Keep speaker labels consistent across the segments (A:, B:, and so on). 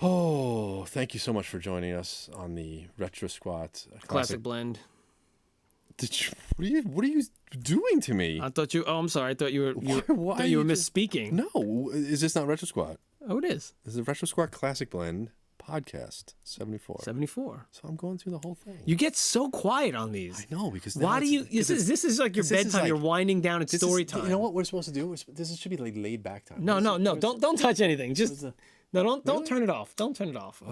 A: Oh, thank you so much for joining us on the Retro Squat
B: Classic blend.
A: What are you doing to me?
B: I thought you. Oh, I'm sorry. I thought you were.
A: Why
B: thought you were misspeaking.
A: No, is this not Retro Squat?
B: Oh, it is.
A: This is the Retro Squat Classic Blend podcast 74.
B: 74.
A: So I'm going through the whole thing.
B: You get so quiet on these.
A: I know because
B: why do you? This is like your bedtime. Like, you're winding down. It's story time.
A: You know what we're supposed to do? This should be like laid back time.
B: No. Don't touch anything. Just don't turn it off. Don't turn it off.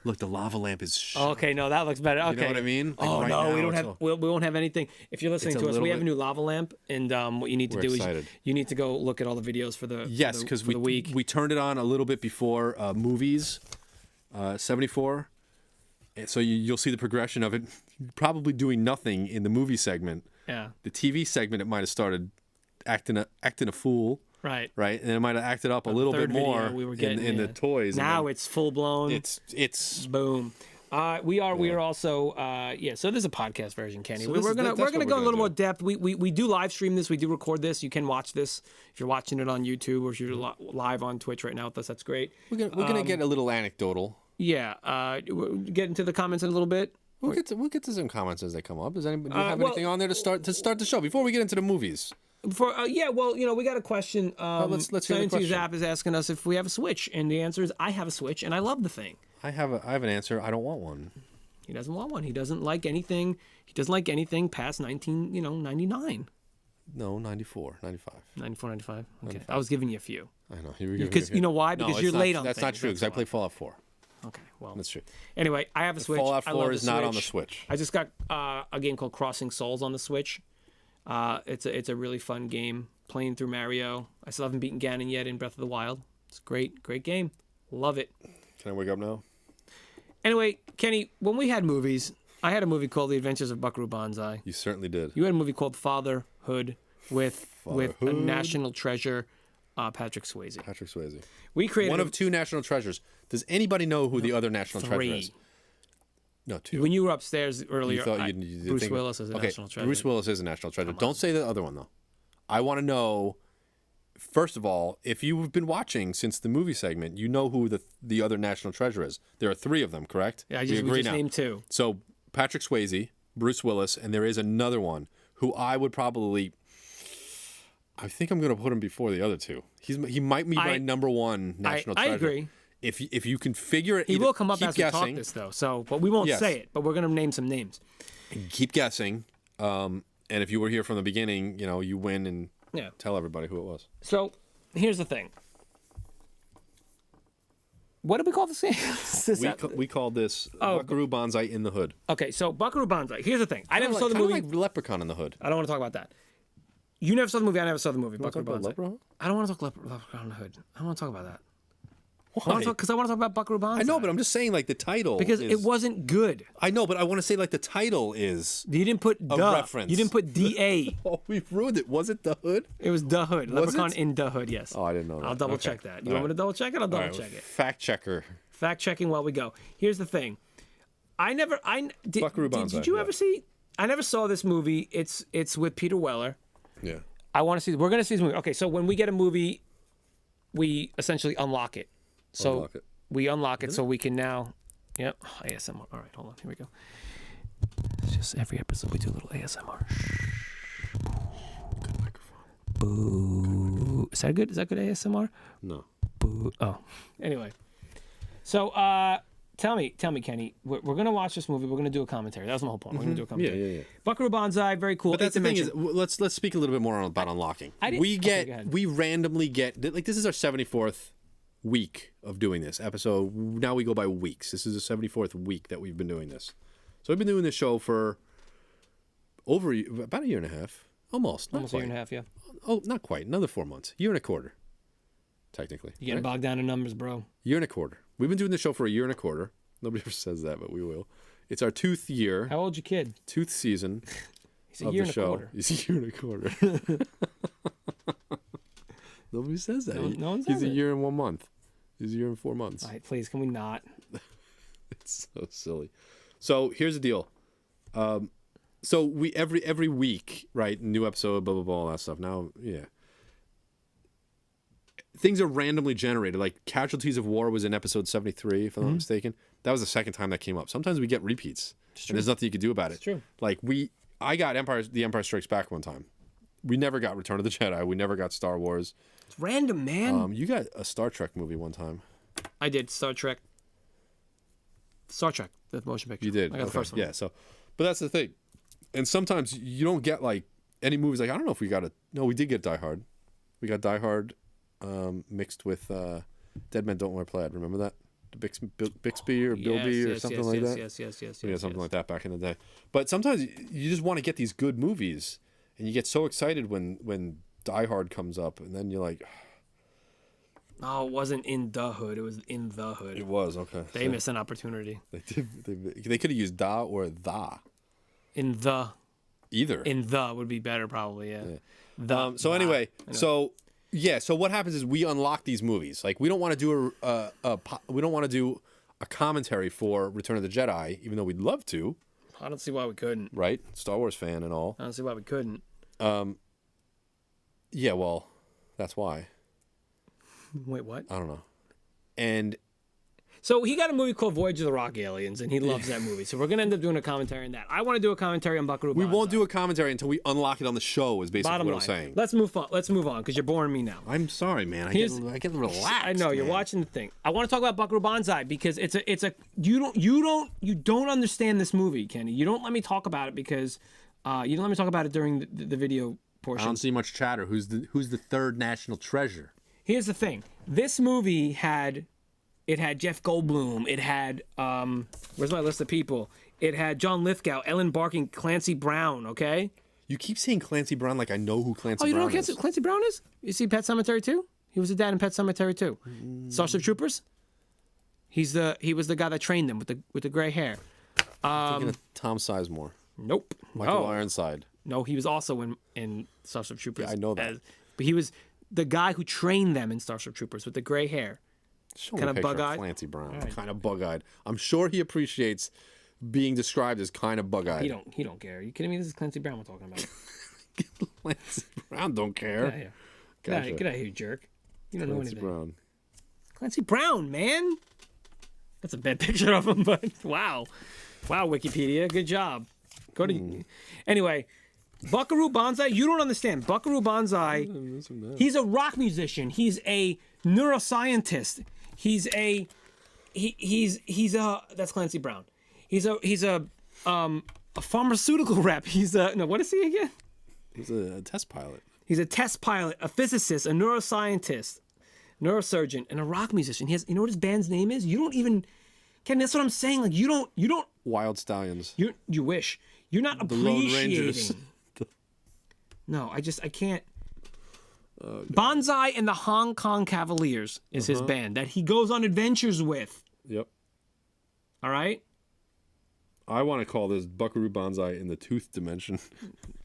A: Look, the lava lamp is.
B: Okay, no, that looks better. Okay,
A: you know what I mean? Like
B: oh
A: right
B: no,
A: now,
B: we don't have. We won't have anything. If you're listening to us, we have a new lava lamp, and what you need to do is you need to go look at all the videos for the
A: because
B: the week.
A: We turned it on a little bit before movies, 74. So you'll see the progression of it. Probably doing nothing in the movie segment.
B: Yeah.
A: The TV segment, it might have started acting a fool.
B: Right.
A: Right, and it might have acted up a little bit more
B: we were getting,
A: in the toys.
B: Now it's full blown.
A: It's
B: boom. We are also So there's a podcast version, Kenny. So we're gonna go a little more depth. We do live stream this. We do record this. You can watch this if you're watching it on YouTube or if you're live on Twitch right now with us. That's great.
A: We're gonna get a little anecdotal.
B: Yeah. Get into the comments in a little bit.
A: We'll get to some comments as they come up. Does anybody have anything on there to start the show before we get into the movies?
B: We got a question.
A: Let's hear the question.
B: Zap is asking us if we have a Switch, and the answer is I have a Switch, and I love the thing.
A: I have an answer. I don't want one.
B: He doesn't want one. He doesn't like anything. He doesn't like anything past 99.
A: No, 94, 95.
B: 94, 95. Okay, 95. I was giving you a few.
A: I know you were giving
B: because you know why? Because you're late on.
A: That's not true. Because I play Fallout 4.
B: Okay, well,
A: that's true.
B: Anyway, I have a Switch.
A: Fallout 4 is not on the Switch.
B: I just got a game called Crossing Souls on the Switch. It's a really fun game. Playing through Mario. I still haven't beaten Ganon yet in Breath of the Wild. It's a great game. Love it.
A: Can I wake up now?
B: Anyway, Kenny, when we had movies, I had a movie called The Adventures of Buckaroo Banzai.
A: You certainly did.
B: You had a movie called Fatherhood with a national treasure, Patrick Swayze.
A: Patrick Swayze.
B: We created
A: one of two national treasures. Does anybody know who the other national treasure is? No, 2.
B: When you were upstairs earlier,
A: Bruce
B: Willis is a national treasure.
A: Bruce Willis is a national treasure. Don't say the other one, though. I want to know, first of all, if you've been watching since the movie segment, you know who the other national treasure is. There are 3 of them, correct?
B: Yeah, we just named 2.
A: So Patrick Swayze, Bruce Willis, and there is another one who I would probably... I think I'm going to put him before the other 2. He might be my number 1 national treasure.
B: I agree.
A: If you can figure it...
B: He will come up as we talk this, though. But we won't say it. But we're going to name some names.
A: Keep guessing. And if you were here from the beginning, you win and tell everybody who it was.
B: So here's the thing. What did we call this game?
A: We called this Buckaroo Banzai in the Hood.
B: Okay, so Buckaroo Banzai. Here's the thing. I never saw the movie.
A: Like Leprechaun in the Hood.
B: I don't want to talk about that. You never saw the movie. I never saw the movie. Buckaroo Banzai.
A: Leprechaun?
B: I don't want to talk Leprechaun in the Hood. I don't want to talk about that. Why? Because I want to talk about Buckaroo Banzai.
A: I know, but I'm just saying, like, the title.
B: Because it wasn't good.
A: I know, but I want to say, like, the title is.
B: You didn't put
A: a reference.
B: You didn't put DA.
A: Oh, we've ruined it. Was it the Hood?
B: It was the Hood. Leprechaun in the Hood. Yes.
A: Oh, I didn't know that.
B: I'll double check that. You want me to double check it? I'll double check it.
A: Fact checker.
B: Fact checking while we go. Here's the thing.
A: Buckaroo Banzai.
B: Did you ever see? I never saw this movie. It's with Peter Weller.
A: Yeah.
B: I want to see. We're gonna see this movie. Okay, so when we get a movie, we essentially unlock it. So we unlock it so we can now. Yep. ASMR. All right, hold on. Here we go. It's just every episode we do a little ASMR.
A: Good microphone.
B: Boo. Is that good? Is that good ASMR?
A: No.
B: Boo. Oh. Anyway. So tell me, Kenny. We're gonna watch this movie. We're gonna do a commentary. That was my whole point. We're gonna do a commentary.
A: Yeah.
B: Buckaroo Banzai, very cool.
A: But that's the thing is, let's speak a little bit more about unlocking. We randomly get like this is our 74th week of doing this episode. Now we go by weeks. This is the 74th week that we've been doing this. So we've been doing this show for about a year and a half, almost
B: a year and a half. Yeah.
A: Oh, not quite. Another 4 months. Year and a quarter. Technically.
B: You're getting bogged down in numbers, bro.
A: Year and a quarter. We've been doing this show for a year and a quarter. Nobody ever says that, but we will. It's our 2th year.
B: How old's your kid?
A: 2th season.
B: He's a year and a quarter.
A: He's a year and a quarter. Nobody says that.
B: No one says
A: He's a year and 1 month. He's a year and 4 months.
B: All right, please, can we not?
A: So silly. So here's the deal. So we every week, right? New episode, blah blah blah, all that stuff. Now, yeah. Things are randomly generated. Like Casualties of War was in episode 73, if I'm not mistaken. That was the second time that came up. Sometimes we get repeats, and there's nothing you can do about it.
B: It's true.
A: Like I got The Empire Strikes Back one time. We never got Return of the Jedi. We never got Star Wars.
B: It's random, man.
A: You got a Star Trek movie one time.
B: I did Star Trek, the motion picture.
A: You did.
B: I got the first one.
A: Yeah. So, but that's the thing. And sometimes you don't get like any movies. Like I don't know if we got it. No, we did get Die Hard. We got Die Hard mixed with Dead Men Don't Wear Plaid. Remember that? Bixby or Bilby or something like that.
B: Yes.
A: We had something like that back in the day. But sometimes you just want to get these good movies, and you get so excited when Die Hard comes up, and then you're like,
B: oh, it wasn't In the Hood. It was In the Hood.
A: It was, okay.
B: They missed an opportunity.
A: They did. They could have used Da or The.
B: In the.
A: Either.
B: In the would be better, probably, yeah.
A: So anyway, so what happens is we unlock these movies. Like we don't want to do a commentary for Return of the Jedi, even though we'd love to.
B: I don't see why we couldn't.
A: Right? Star Wars fan and all.
B: I don't see why we couldn't.
A: Yeah, well, that's why.
B: Wait, what?
A: I don't know. And
B: so he got a movie called Voyage of the Rock Aliens, and he loves that movie. So we're gonna end up doing a commentary on that. I want to do a commentary on Buckaroo Banzai.
A: We won't do a commentary until we unlock it on the show. Is basically
B: Bottom
A: what
B: line.
A: I'm saying.
B: Let's move on because you're boring me now.
A: I'm sorry, man. I get relaxed.
B: I know you're watching the thing. I want to talk about Buckaroo Banzai because it's a you don't understand this movie, Kenny. You don't let me talk about it because you don't let me talk about it during the video portion.
A: I don't see much chatter. Who's the third national treasure?
B: Here's the thing. This movie had Jeff Goldblum. It had where's my list of people? It had John Lithgow, Ellen Barkin, Clancy Brown. Okay.
A: You keep saying Clancy Brown like I know who Clancy Brown is.
B: Oh, you don't know who Clancy Brown is? You see Pet Sematary 2? He was the dad in Pet Sematary 2. Starship Troopers. He was the guy that trained them with the gray hair.
A: Thinking of Tom Sizemore.
B: Nope.
A: Michael Ironside.
B: No, he was also in Starship Troopers.
A: Yeah, I know that.
B: But he was the guy who trained them in Starship Troopers with the gray hair.
A: Kind of bug-eyed. Clancy Brown. Right. Kind of bug-eyed. I'm sure he appreciates being described as kind of bug-eyed.
B: He don't care. Are you kidding me? This is Clancy Brown we're talking about.
A: Clancy Brown don't care.
B: Yeah. Gotcha. Get out of here, you jerk. You don't know anything.
A: Brown.
B: Clancy Brown, man. That's a bad picture of him, but wow. Wow, Wikipedia. Good job. Go to Anyway, Buckaroo Banzai, you don't understand. Buckaroo Banzai, he's a rock musician. He's a neuroscientist. He's a that's Clancy Brown. He's a pharmaceutical rep. What is he again?
A: He's a test pilot.
B: He's a test pilot, a physicist, a neuroscientist, neurosurgeon, and a rock musician. You know what his band's name is? You don't even Ken, that's what I'm saying. Like you don't
A: Wild Stallions.
B: You wish. You're not
A: appreciating. The Lone Rangers.
B: No, I can't. Banzai and the Hong Kong Cavaliers is his band that he goes on adventures with.
A: Yep.
B: All right?
A: I want to call this Buckaroo Banzai in the tooth dimension.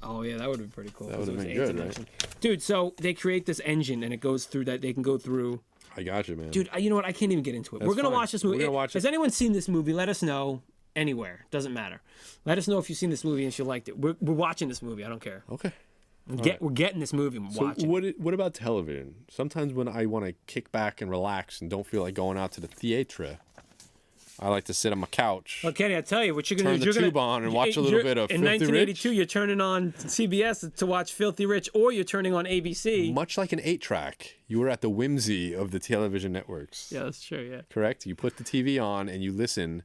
B: Oh, yeah, that would have been pretty cool.
A: That would have been good, right?
B: Dude, so they create this engine and it goes through that. They can go through.
A: I got you, man.
B: Dude, you know what? I can't even get into it. We're going to watch this movie.
A: We're gonna watch it.
B: Has anyone seen this movie? Let us know. Anywhere. Doesn't matter. Let us know if you've seen this movie and if you liked it. We're watching this movie. I don't care.
A: Okay.
B: We're getting this movie and watching.
A: What about television? Sometimes when I want to kick back and relax and don't feel like going out to the theatre, I like to sit on my couch.
B: Well, Kenny, I tell you what you're going to do.
A: Turn the tube on and watch a little bit of Filthy Rich.
B: In 1982, you're turning on CBS to watch Filthy Rich, or you're turning on ABC.
A: Much like an 8-track, you were at the whimsy of the television networks.
B: Yeah, that's true. Yeah.
A: Correct. You put the TV on and you listen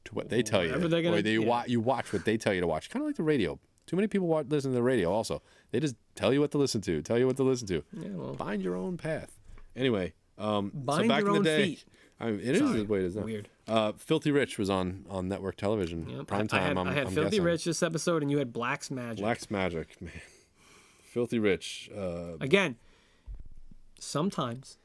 A: to what they tell you, or you watch what they tell you to watch. Kind of like the radio. Too many people listen to the radio also. They just tell you what to listen to.
B: Yeah, well.
A: Find your own path. Anyway,
B: so
A: back in the day,
B: feet.
A: It is the way it is now.
B: Weird.
A: Filthy Rich was on network television.
B: Yep.
A: Prime time.
B: I had Filthy
A: guessing.
B: Rich this episode, and you had Black's Magic.
A: Black's Magic, man. Filthy Rich.
B: Again, sometimes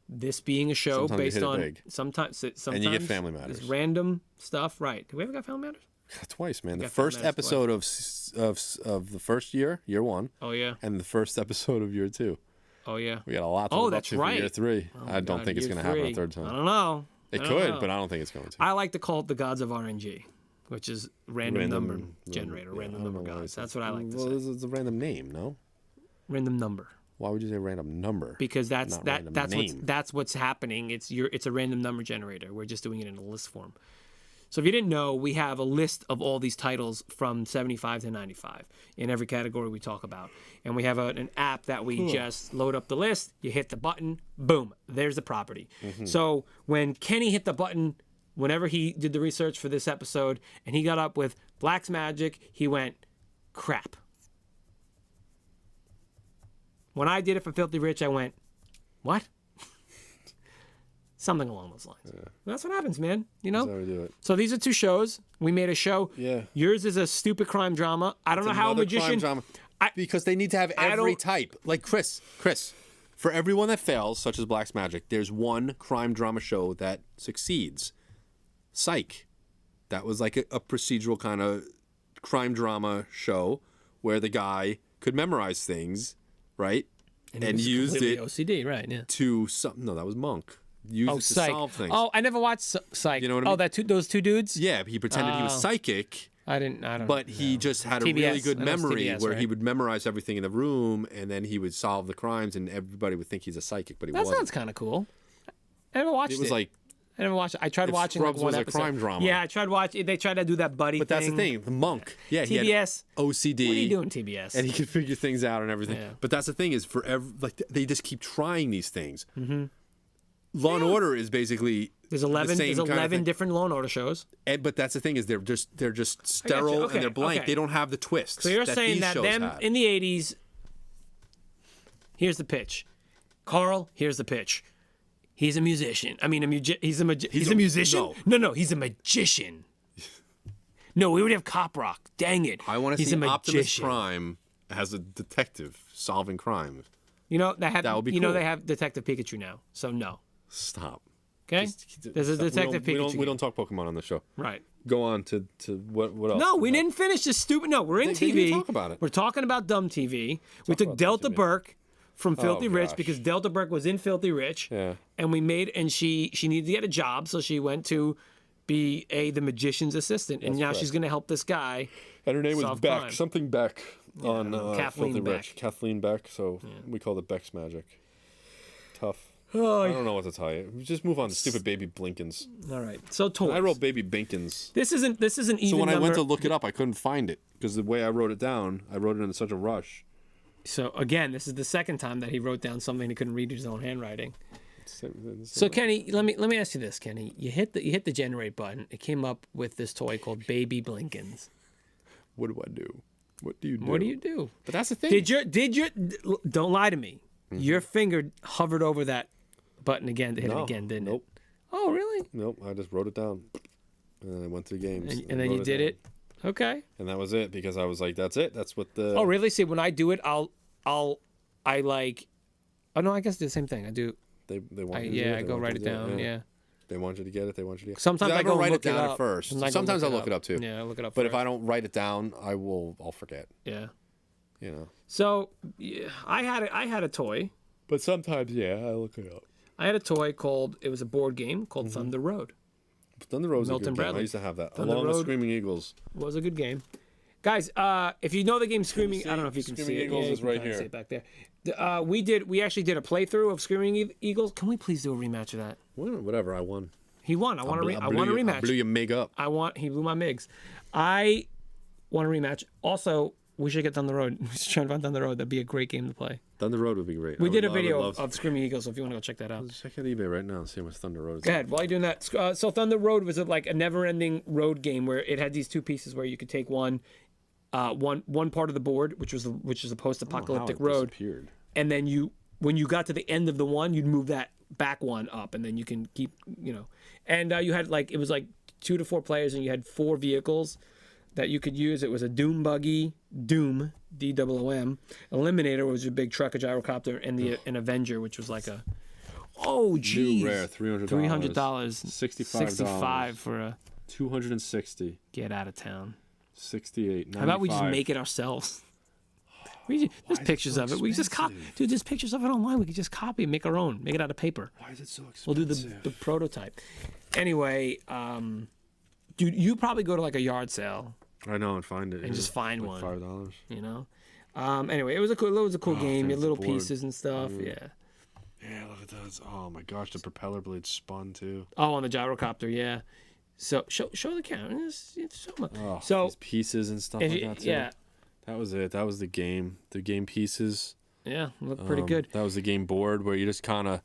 B: this being a show based on sometimes
A: and you get Family Matters.
B: Random stuff, right? Have we ever got Family Matters?
A: Twice, man. The first episode of the first year 1.
B: Oh yeah.
A: And the first episode of year 2.
B: Oh yeah.
A: We got a lot to look up to for year 3.
B: Oh,
A: I don't think it's going to happen a third time.
B: I don't know.
A: It could, but I don't think it's going to.
B: I like to call it the gods of RNG, which is random number generator, random number gods. That's what I like to say.
A: Well, it's a random name, no?
B: Random number.
A: Why would you say random number?
B: Because that's what's happening. It's a random number generator. We're just doing it in a list form. So if you didn't know, we have a list of all these titles from 75 to 95 in every category we talk about. And we have an app that we just load up the list. You hit the button, boom, there's the property. So when Kenny hit the button, whenever he did the research for this episode, and he got up with Black's Magic, he went, crap. When I did it for Filthy Rich, I went, what? Something along those lines. Yeah. That's what happens, man. You know?
A: That's how we do it.
B: So these are 2 shows. We made a show.
A: Yeah.
B: Yours is a stupid crime drama. I don't know how a magician...
A: Crime drama. Because they need to have every type. Like Chris, for everyone that fails, such as Black's Magic, there's one crime drama show that succeeds. Psych. That was like a procedural kind of crime drama show where the guy could memorize things, right? And used it
B: OCD, right? Yeah.
A: To something. No, that was Monk. Used it to
B: Psych.
A: solve things.
B: Oh, I never watched Psych.
A: You know what I mean?
B: Those 2 dudes?
A: Yeah, he pretended he was psychic.
B: I don't
A: But he just had
B: TBS,
A: a really good memory
B: TBS,
A: where
B: right?
A: he would memorize everything in the room, and then he would solve the crimes, and everybody would think he's a psychic, but he wasn't.
B: That sounds kind of cool. I never watched it.
A: It was like...
B: I never watched it. I tried watching
A: Scrubs
B: one
A: was
B: episode.
A: a crime drama.
B: Yeah, I tried watching. They tried to do that buddy
A: But
B: thing.
A: that's the thing. The Monk. Yeah,
B: TBS.
A: he had OCD.
B: What are you doing, TBS?
A: And he could figure things out and everything.
B: Yeah.
A: But that's the thing is they just keep trying these things. Law and Order is basically
B: There's 11 different Law and Order shows.
A: But that's the thing is they're just sterile and they're blank. They don't have the twists.
B: So you're saying that them
A: have.
B: in the 80s. Here's the pitch, Carl. Here's the pitch. He's a musician. I mean, he's a musician. No, he's a magician. No, we would have cop rock. Dang it!
A: I want to see Optimus Prime as a detective solving crimes.
B: You know that
A: would be
B: cool.
A: Know
B: they have Detective Pikachu now. So no.
A: Stop.
B: Okay. There's a Detective Pikachu.
A: We don't talk Pokemon on the show.
B: Right.
A: Go on to what else?
B: No, we didn't finish this stupid. No, we're in TV.
A: They talk about it.
B: We're talking about dumb TV. We took Delta Burke from Filthy Rich because Delta Burke was in Filthy Rich.
A: Yeah.
B: And she needed to get a job, so she went to be the magician's assistant, and now she's going to help this guy.
A: And her name was Beck,
B: crime.
A: something Beck on
B: Kathleen
A: Filthy
B: Beck.
A: Rich. Kathleen Beck. So we called it Beck's Magic. Tough.
B: Oh,
A: I don't know what to tell you. Just move on to stupid Baby Blinkins.
B: All right. So toys.
A: I wrote Baby Binkins.
B: This isn't even.
A: So when
B: number...
A: I went to look it up, I couldn't find it because the way I wrote it down, I wrote it in such a rush.
B: So again, this is the second time that he wrote down something he couldn't read his own handwriting. So Kenny, let me ask you this, Kenny. You hit the generate button. It came up with this toy called Baby Blinkins.
A: What do I do? What do you do?
B: What do you do?
A: But that's the thing.
B: Did your don't lie to me. Mm-hmm. Your finger hovered over that button again to hit it again, didn't it? Oh, really?
A: Nope. I just wrote it down, and then I went through games.
B: And then you did it. Okay.
A: And that was it because I was like, that's it. That's what the.
B: Oh, really? See, when I do it, I like. Oh no, I guess it's the same thing. I do.
A: They want you to do it.
B: I go write it down. Yeah.
A: They want you to get it. They want you to get it.
B: Sometimes I go
A: write
B: look
A: it down
B: up
A: at first. Sometimes I look it up too.
B: Yeah, I look it up.
A: But if I don't write it down, I'll forget.
B: Yeah.
A: You know.
B: So yeah, I had a toy.
A: But sometimes, I look it up.
B: I had a toy it was a board game called Thunder Road.
A: Thunder Road was a good game.
B: Bradley.
A: I used to have that.
B: Thunder
A: along
B: Road
A: with Screaming Eagles.
B: Was a good game. Guys, if you know the game Screaming, I don't know if you can see it.
A: Screaming Eagles is right here.
B: See it back there. We actually did a playthrough of Screaming Eagles. Can we please do a rematch of that?
A: Whatever, I won.
B: He won. I want a rematch.
A: I blew your MIG up.
B: He blew my MIGs. I want a rematch. Also, we should get Thunder Road. We should try and find Thunder Road. That'd be a great game to play.
A: Thunder Road would be great.
B: We did a video of Screaming Eagles, so if you want to go check that out.
A: Let's check out eBay right now and see how much Thunder Road is.
B: Go ahead. While you're doing that, so Thunder Road was like a never-ending road game where it had these two pieces where you could take one part of the board, which was a post-apocalyptic road, and then when you got to the end of the one, you'd move that back one up, and then you can keep, and you had it was 2 to 4 players, and you had 4 vehicles that you could use. It was a Doom buggy, Doom, DOOM, Eliminator was a big truck, a gyrocopter, and an Avenger, which was like a
A: new rare $300,
B: $65 for a
A: $260.
B: Get out of town.
A: $68.
B: How about we just make it ourselves? There's pictures of it. We just copy. Dude, there's pictures of it online. We can just copy and make our own. Make it out of paper.
A: Why is it so expensive?
B: We'll do the prototype. Anyway, dude, you probably go to like a yard sale.
A: I know, and find it.
B: And just find
A: like
B: one.
A: $5.
B: You know? Anyway, it was a cool game. You had little pieces and stuff. Yeah.
A: Yeah, look at that. Oh my gosh, the propeller blade spun too.
B: Oh, on the gyrocopter, yeah. So show the camera. It's so much.
A: Oh, so these pieces and stuff like that too.
B: Yeah.
A: That was it. That was the game. The game pieces.
B: Yeah, looked pretty good.
A: That was the game board where you just kind of,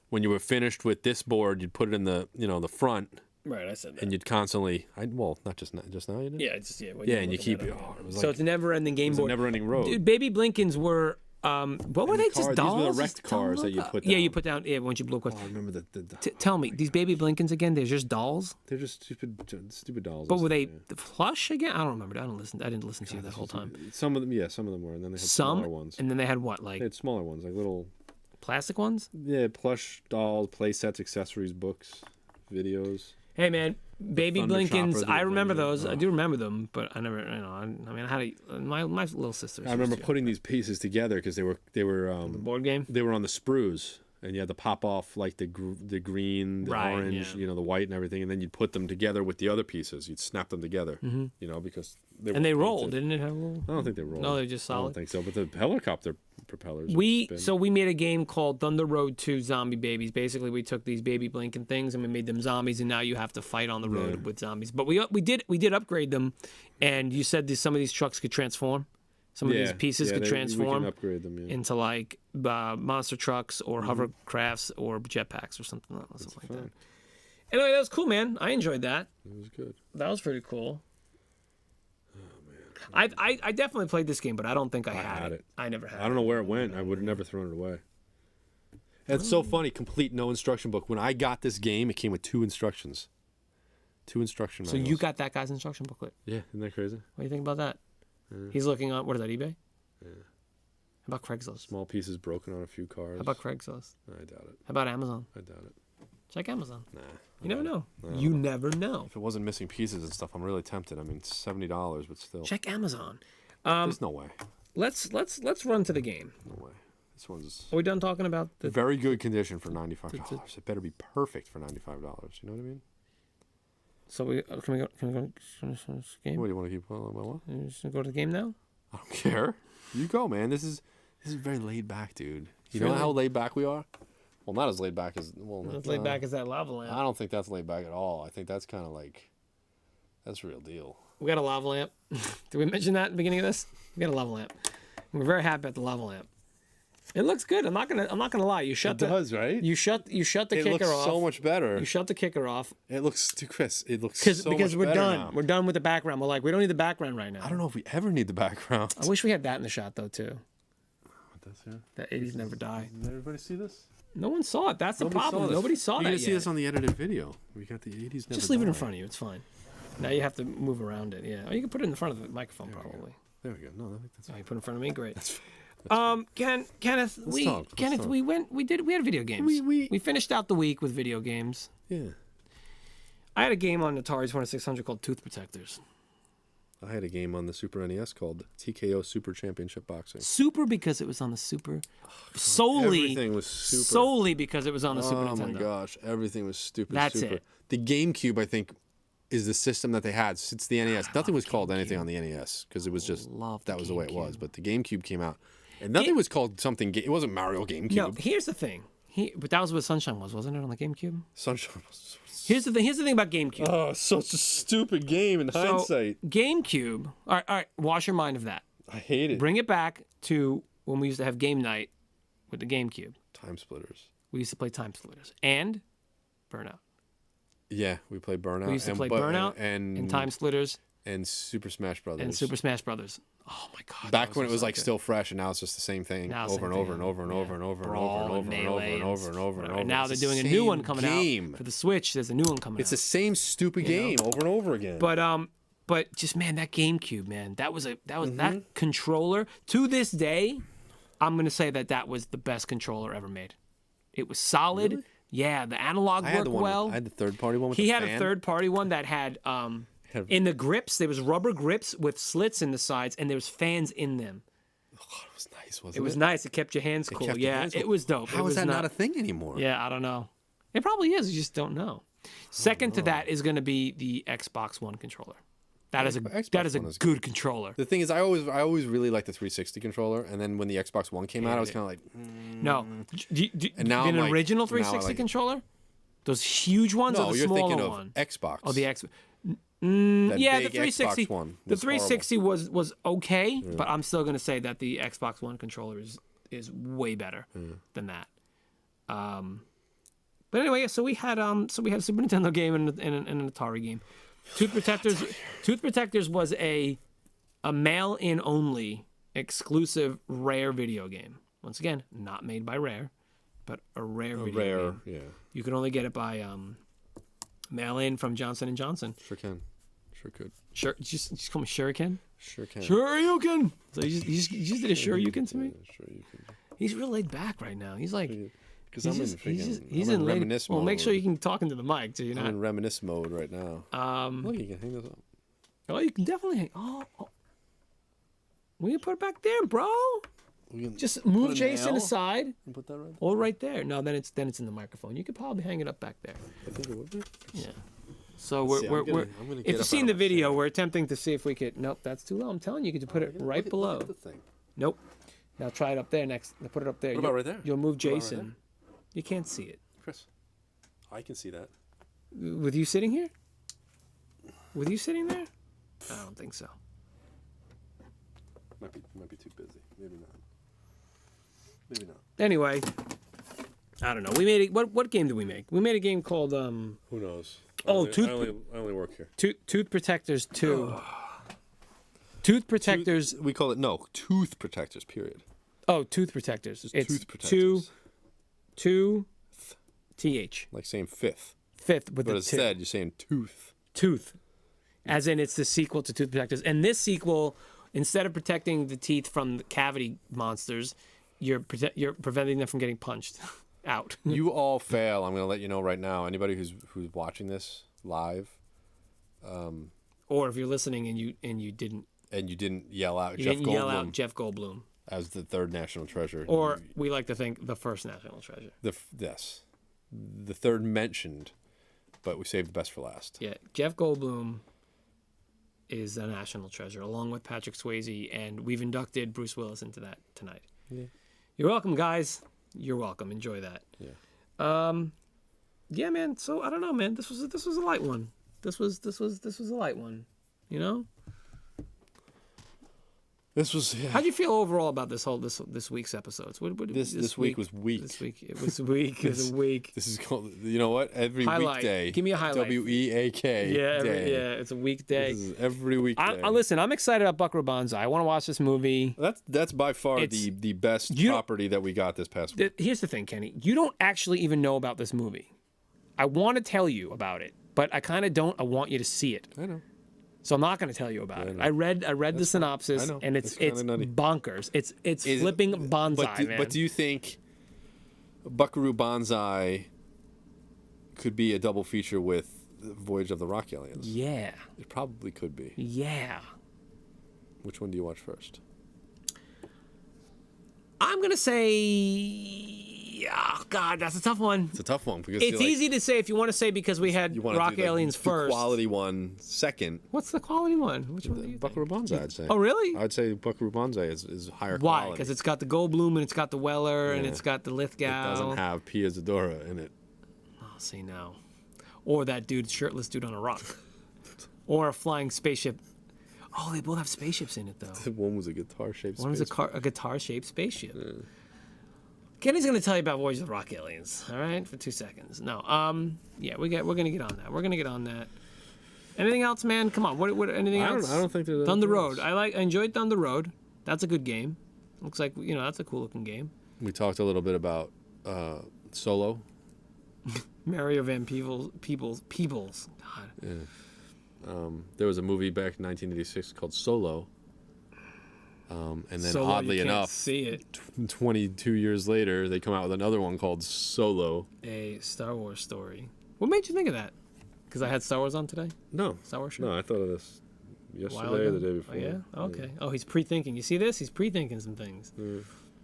A: when you were finished with this board, you'd put it in the the front.
B: Right, I said that.
A: And you'd constantly, not just now you did.
B: Yeah, it's just
A: and you keep it.
B: So it's a never-ending game board.
A: It's a never-ending road.
B: Dude, Baby Blinkins were. What were they? Just dolls?
A: These were the wrecked cars that you put down.
B: Yeah, you put down. Yeah, once you blew across.
A: Oh, I remember the
B: tell me, these Baby Blinkins again? They're just dolls.
A: They're just stupid dolls.
B: But were they plush again? I don't remember. I didn't listen to you that whole time.
A: Some of them were, and then they had smaller ones.
B: And then they had what? Like
A: they had smaller ones, like little
B: plastic ones.
A: Yeah, plush dolls, play sets, accessories, books, videos.
B: Hey man, Baby Blinkins. I remember those. I do remember them, but I never. I mean, I had my little sister.
A: I remember putting these pieces together because they were
B: the board game.
A: They were on the sprues, and you had to pop off like the green, the orange, the white and everything, and then you'd put them together with the other pieces. You'd snap them together, because they
B: rolled, didn't it? Have a little...
A: I don't think they rolled.
B: No, they're just solid.
A: I don't think so. But the helicopter propellers.
B: We made a game called Thunder Road 2 Zombie Babies. Basically, we took these baby blinking things and we made them zombies, and now you have to fight on the road with zombies. But we did upgrade them, and you said some of these trucks could transform. Some of these pieces could transform
A: we can upgrade them,
B: into like monster trucks or hovercrafts or jetpacks or something like that. Anyway, that was cool, man. I enjoyed that.
A: It was good.
B: That was pretty cool. I definitely played this game, but I don't think I had it. I never had it.
A: I don't know where it went. I would have never thrown it away. It's so funny. Complete no instruction book. When I got this game, it came with 2 instructions. 2 instruction manuals.
B: So you got that guy's instruction booklet?
A: Yeah, isn't that crazy?
B: What do you think about that? He's looking on, what is that, eBay?
A: Yeah.
B: How about Craigslist?
A: Small pieces broken on a few cars.
B: How about Craigslist?
A: I doubt it.
B: How about Amazon?
A: I doubt it.
B: Check Amazon.
A: Nah.
B: You never know. You never know.
A: If it wasn't missing pieces and stuff, I'm really tempted. I mean, $70, but still.
B: Check Amazon.
A: There's no way.
B: Let's run to the game.
A: No way. This one's.
B: Are we done talking about the
A: very good condition for $95? It better be perfect for $95. You know what I mean?
B: So can we go to this game?
A: What do you want to keep? What?
B: You just go to the game now?
A: I don't care. You go, man. This is very laid back, dude. You know how laid back we are? Well, not as laid back as
B: laid back as that lava lamp.
A: I don't think that's laid back at all. I think that's kind of like that's real deal.
B: We got a lava lamp. Did we mention that at the beginning of this? We got a lava lamp. We're very happy at the lava lamp. It looks good. I'm not gonna lie. You shut
A: does, right?
B: You shut the kicker off.
A: It looks so much better.
B: You shut the kicker off.
A: It looks too Chris. It looks so
B: because
A: much
B: we're
A: better
B: done.
A: now.
B: We're done with the background. We're like, we don't need the background right now.
A: I don't know if we ever need the background.
B: I wish we had that in the shot though too.
A: What this here?
B: That 80s never die.
A: Did everybody see this?
B: No one saw it. That's the problem. Nobody saw that yet.
A: You're gonna see this on the edited video. We got the 80s never
B: Just leave it in
A: die.
B: front of you. It's fine. Now you have to move around it. Yeah. Or you can put it in the front of the microphone probably.
A: There we go. No, I think that's.
B: Oh, you put it in front of me. Great. Kenneth,
A: Let's talk.
B: we had video games. We finished out the week with video games.
A: Yeah.
B: I had a game on Atari 2600 called Tooth Protectors.
A: I had a game on the Super NES called TKO Super Championship Boxing.
B: Super because it was on the Super. Solely.
A: Everything was super.
B: Solely because it was on the Super Nintendo.
A: Oh my gosh, everything was stupid.
B: That's
A: super.
B: it.
A: The GameCube, I think, is the system that they had since the NES. Nothing was called anything on the NES because it was just that was the way it was. But the GameCube came out, and nothing was called something. It wasn't Mario GameCube.
B: No, here's the thing. But that was what Sunshine was, wasn't it, on the GameCube?
A: Sunshine was.
B: Here's the thing about GameCube.
A: Oh, such a stupid game in hindsight.
B: GameCube. All right. Wash your mind of that.
A: I hate it.
B: Bring it back to when we used to have game night with the GameCube.
A: Time Splitters.
B: We used to play Time Splitters and Burnout.
A: Yeah, we played Burnout.
B: We used to play Burnout and Time Splitters
A: and Super Smash Brothers.
B: Oh my god!
A: Back when it was like still fresh, and now it's just the same thing over and over and over and over and over and over and over and over and over and over and over.
B: And now they're doing a new one coming out for the Switch. There's a new one coming out.
A: It's the same stupid game over and over again.
B: But just man, that GameCube, man, that controller. To this day, I'm gonna say that was the best controller ever made. It was solid.
A: Really?
B: Yeah, the analog worked well.
A: I had the third-party one with
B: He
A: the
B: had
A: fan.
B: a third-party one that had in the grips, there was rubber grips with slits in the sides, and there was fans in them.
A: God, it was nice, wasn't it?
B: It was nice. It kept your hands cool. It was dope.
A: How is that not a thing anymore?
B: Yeah, I don't know. It probably is. You just don't know. Second to that is going to be the Xbox One controller. That is a good controller.
A: The thing is, I always really liked the 360 controller, and then when the Xbox One came out, I was kind of like,
B: no. And now an original 360 controller, those huge ones, or the smaller one?
A: No, you're thinking of Xbox.
B: Oh, the Xbox. Yeah, the 360
A: Xbox One.
B: The 360 was okay, but I'm still gonna say that the Xbox One controller is way better than that. But anyway, so we had a Super Nintendo game and an Atari game. Tooth Protectors was a mail-in only exclusive Rare video game. Once again, not made by Rare, but a Rare video game.
A: Yeah.
B: You can only get it by mail-in from Johnson & Johnson.
A: Sure can. Sure could.
B: Sure, just call me Shuriken?
A: Sure can.
B: Shoryuken! So you just did a Shoryuken to me?
A: Shoryuken.
B: He's real laid back right now. He's like...
A: Because I'm
B: in
A: reminisce mode.
B: Well, make sure you can talk into the mic, so you're not...
A: I'm in reminisce mode right now. Look, you can hang this up.
B: Oh, you can definitely hang... Oh. We can put it back there, bro. Just move Jason aside.
A: And put that right there?
B: Or right there. No, then it's in the microphone. You could probably hang it up back there.
A: I think it would be.
B: Yeah. So we're if you've seen the video, we're attempting to see if we could... Nope, that's too low. I'm telling you, you could put it right below.
A: Look at the thing.
B: Nope. Now try it up there next. Now put it up there.
A: What about right there?
B: You'll move Jason. You can't see it.
A: Chris, I can see that.
B: With you sitting here? With you sitting there? I don't think so.
A: Might be too busy. Maybe not.
B: Anyway, I don't know. We made what game did we make? We made a game called
A: Who knows?
B: I
A: only work here.
B: Tooth Protectors 2. Tooth Protectors.
A: We call it Tooth Protectors. Period.
B: Oh, Tooth Protectors. It's
A: Tooth Protectors.
B: Two TH.
A: Like saying fifth.
B: Fifth with
A: but
B: the
A: instead you're saying tooth.
B: Tooth. As in it's the sequel to Tooth Protectors. And this sequel, instead of protecting the teeth from the cavity monsters, you're preventing them from getting punched out.
A: You all fail. I'm going to let you know right now. Anybody who's watching this live,
B: or if you're listening and you didn't
A: yell out
B: Jeff Goldblum
A: as the third national treasure,
B: or we like to think the first national treasure.
A: The third mentioned, but we saved the best for last.
B: Yeah, Jeff Goldblum is a national treasure, along with Patrick Swayze, and we've inducted Bruce Willis into that tonight.
A: Yeah.
B: You're welcome, guys. You're welcome. Enjoy that.
A: Yeah.
B: Yeah, man. So I don't know, man. This was a light one. This was a light one. You know.
A: This was. Yeah.
B: How'd you feel overall about this week's episodes?
A: This week was weak.
B: This week it was weak. It was a week.
A: This is called. You know what? Every weekday.
B: Give me a highlight.
A: WEAK.
B: Yeah.
A: Day.
B: It's a weekday.
A: This is every weekday.
B: Listen, I'm excited about Buckaroo Banzai. I want to watch this movie.
A: That's by far the best property that we got this past week.
B: Here's the thing, Kenny. You don't actually even know about this movie. I want to tell you about it, but I kind of don't. I want you to see it.
A: I know.
B: So I'm not going to tell you about it. I read the synopsis, and it's bonkers. It's flipping Banzai, man.
A: But do you think Buckaroo Banzai could be a double feature with Voyage of the Rock Aliens?
B: Yeah.
A: It probably could be.
B: Yeah.
A: Which one do you watch first?
B: I'm going to say... Oh, God, that's a tough one.
A: It's a tough one. Because
B: it's easy to say if you want to say because we had Rock Aliens first.
A: The quality one second.
B: What's the quality one? Which one do you
A: Buckaroo Banzai, I'd say.
B: Oh, really?
A: I'd say Buckaroo Banzai is higher
B: Why?
A: quality.
B: Because it's got the Goldblum and it's got the Weller and it's got the Lithgow.
A: It doesn't have Pia Zadora in it.
B: Oh, see now. Or that shirtless dude on a rock. Or a flying spaceship. Oh, they both have spaceships in it, though.
A: One was a guitar-shaped spaceship.
B: One was a guitar-shaped spaceship. Yeah. Kenny's going to tell you about Voyage of the Rock Aliens, all right, for 2 seconds. No, yeah, we're going to get on that. We're going to get on that. Anything else, man? Come on, what anything else?
A: I don't think there's
B: Thunder Road. I enjoyed Thunder Road. That's a good game. Looks like, that's a cool-looking game.
A: We talked a little bit about Solo.
B: Mario Van Peebles. God.
A: Yeah. There was a movie back in 1986 called Solo. And then
B: Solo,
A: oddly enough,
B: see it.
A: 22 years later, they come out with another one called Solo.
B: A Star Wars story. What made you think of that? Because I had Star Wars on today?
A: No.
B: Star Wars show?
A: No, I thought of this Yesterday or the day before.
B: Oh, yeah? Okay. Oh, he's pre-thinking. You see this? He's pre-thinking some things.
A: Yeah.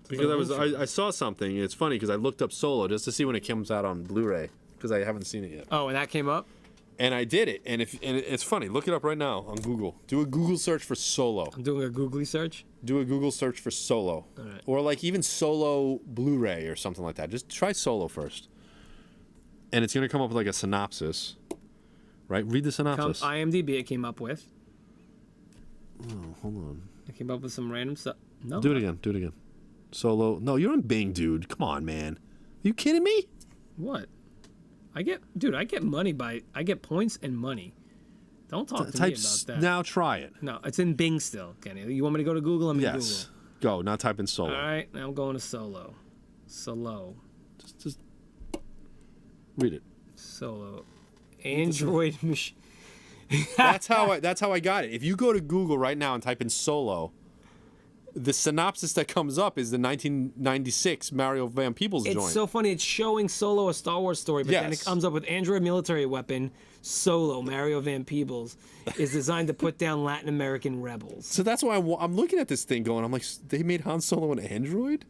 A: Because I saw something. It's funny because I looked up Solo just to see when it comes out on Blu-ray because I haven't seen it yet.
B: Oh, and that came up?
A: And I did it. And it's funny. Look it up right now on Google. Do a Google search for Solo.
B: I'm doing a googly search?
A: Do a Google search for Solo.
B: All right.
A: Or like even Solo Blu-ray or something like that. Just try Solo first. And it's going to come up with like a synopsis. Right? Read the synopsis.
B: IMDb it came up with.
A: Oh, hold on.
B: It came up with some random stuff. No.
A: Do it again. Solo. No, you're on Bing, dude. Come on, man. Are you kidding me?
B: What? I get points and money. Don't talk to me about that.
A: Now try it.
B: No, it's in Bing still, Kenny. You want me to go to Google? I'm in Google.
A: Yes. Go. Now type in Solo.
B: All right. Now I'm going to Solo.
A: Just read it.
B: Solo. Android machine.
A: That's how I got it. If you go to Google right now and type in Solo, the synopsis that comes up is the 1996 Mario Van Peebles joint.
B: It's so funny. It's showing Solo a Star Wars story, but then it comes up with Android military weapon. Solo, Mario Van Peebles, is designed to put down Latin American rebels.
A: So that's why I'm looking at this thing going, I'm like, they made Han Solo an android?